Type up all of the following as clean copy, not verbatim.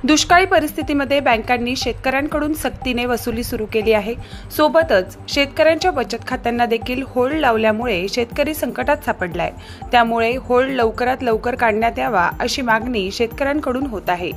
दुष्काळी परिस्थितीमध्ये बँकांनी शेतकऱ्यांकडून सक्तीने वसुली सुरू केली आहे। सोबतच शेतकऱ्यांच्या बचत खात्यांना देखील होल्ड लावल्यामुळे शेतकरी संकटात सापडलाय। त्यामुळे होल्ड लवकरात लवकर काढण्यात यावा अशी मागणी शेतकऱ्यांकडून होत आहे।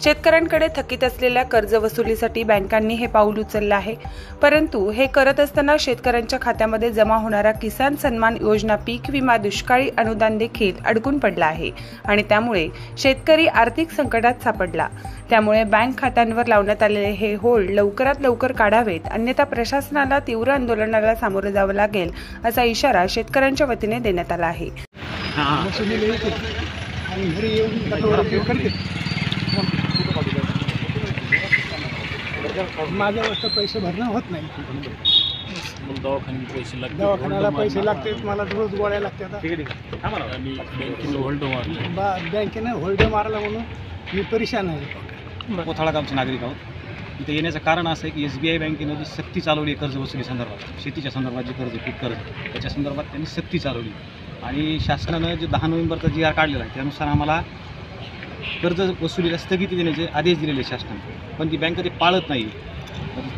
शेतकऱ्यांकडे थकीत असलेल्या कर्ज वसुलीसाठी बँकांनी हे पाऊल उचलले आहे। परंतु हे करत असताना शेतकऱ्यांच्या खात्यामध्ये जमा होणारा किसान सन्मान योजना पीक विमा दुष्काळी अनुदान देखील अडकून पडला आहे आणि त्यामुळे शेतकरी आर्थिक संकटात सापडला। त्यामुळे बँक खात्यांवर लावण्यात आलेले हे होल्ड लवकरात लवकर काढावेत, अन्यथा प्रशासनाला तीव्र आंदोलनाला सामोरे जावे लागेल असा इशारा शेतकऱ्यांच्या वतीने देण्यात आला आहे। माझ्या वाजता पैसे भरणं होत नाही, दवाखान्याला पैसे लागतात, मला रोज गोळ्या लागतात। बँकेने होल्ड मारला म्हणून मी परेशान आहे। कोथळा गावचे नागरिक आहोत। इथे येण्याचं कारण असं आहे की SBI बँकेने जी सक्ती चालवली कर्ज वसुली संदर्भात, शेतीच्या संदर्भात जे कर्ज पीक कर्ज त्याच्या संदर्भात त्यांनी सक्ती चालवली आणि शासनानं जे 10 नोव्हेंबरचा GR काढलेला आहे त्यानुसार आम्हाला कर्ज वसुलीला स्थगिती देण्याचे आदेश दिलेले शासनाने, पण ती बँक ते पाळत नाही।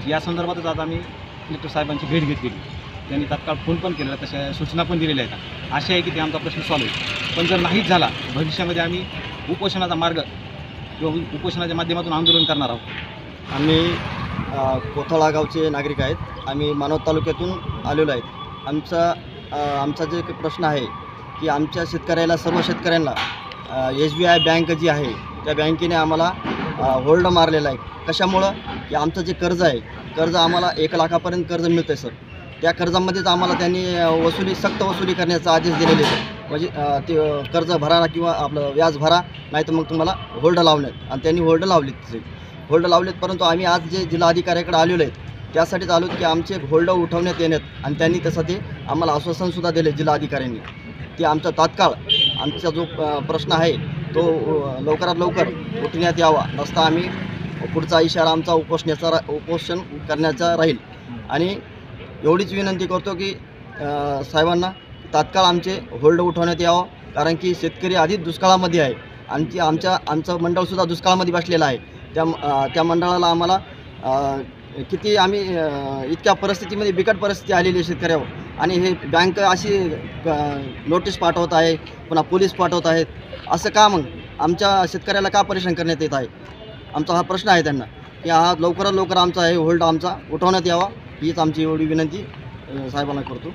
या संदर्भातच आता आम्ही कलेक्टर साहेबांची भेट घेतली, त्यांनी तात्काळ फोन पण केलेला, तशा सूचना पण दिलेल्या आहेत। आशा आहे की ते आमचा प्रश्न सॉल्व्ह होईल, पण जर नाहीच झाला भविष्यामध्ये आम्ही उपोषणाचा मार्ग किंवा उपोषणाच्या माध्यमातून आंदोलन करणार आहोत। आम्ही कोथळा गावचे नागरिक आहेत, आम्ही मानवत तालुक्यातून आलेलो आहेत। आमचा जे प्रश्न आहे की आमच्या शेतकऱ्याला, सर्व शेतकऱ्यांना SBI बँक जी आहे त्या बँकेने आम्हाला होल्ड मारलेला आहे। कशामुळं की आमचं जे कर्ज आहे, कर्ज आम्हाला 1 लाखापर्यंत कर्ज मिळतं आहे सर। त्या कर्जामध्येच आम्हाला त्यांनी सक्त वसुली करण्याचा आदेश दिलेले आहे, म्हणजे ते कर्ज भरा किंवा आपलं व्याज भरा, नाही तर मग तुम्हाला होल्ड लावण्यात, आणि त्यांनी होल्ड लावलेत। परंतु आम्ही आज जे जिल्हाधिकाऱ्याकडे आलेलो आहेत त्यासाठीच आलो की आमचे होल्ड उठवण्यात येण्यात, आणि त्यांनी तसं ते आम्हाला आश्वासनसुद्धा दिले जिल्हाधिकाऱ्यांनी, ते आमचा तात्काळ आमचा जो प्रश्न आहे तो लवकरात लवकर उठवण्यात यावा, नसता आम्ही पुढचा इशारा आमचा उपोषण करण्याचा राहील। आणि एवढीच विनंती करतो की साहेबांना तात्काळ आमचे होल्ड उठवण्यात यावं, कारण की शेतकरी आधीच दुष्काळामध्ये आहे आणि आमचं मंडळसुद्धा दुष्काळामध्ये बसलेलं आहे। त्या मंडळाला आम्हाला किती आम्ही इतक्या परिस्थितीमध्ये बिकट परिस्थिती आलेली आहे शेतकऱ्यावर, आणि हे बँक अशी नोटीस पाठवत आहे, पुन्हा पोलीस पाठवत आहेत। असं का मग आमच्या शेतकऱ्याला का परेशान करण्यात येत आहे? आमचा हा प्रश्न आहे त्यांना की हा लवकरात लवकर आमचा हे होल्ड आमचा उठवण्यात यावा, हीच आमची एवढी विनंती साहेबांना करतो।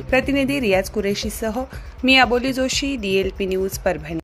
प्रतिनिधी रियाज कुरेशीसह मी अबोली जोशी, DLP न्यूज परभणी।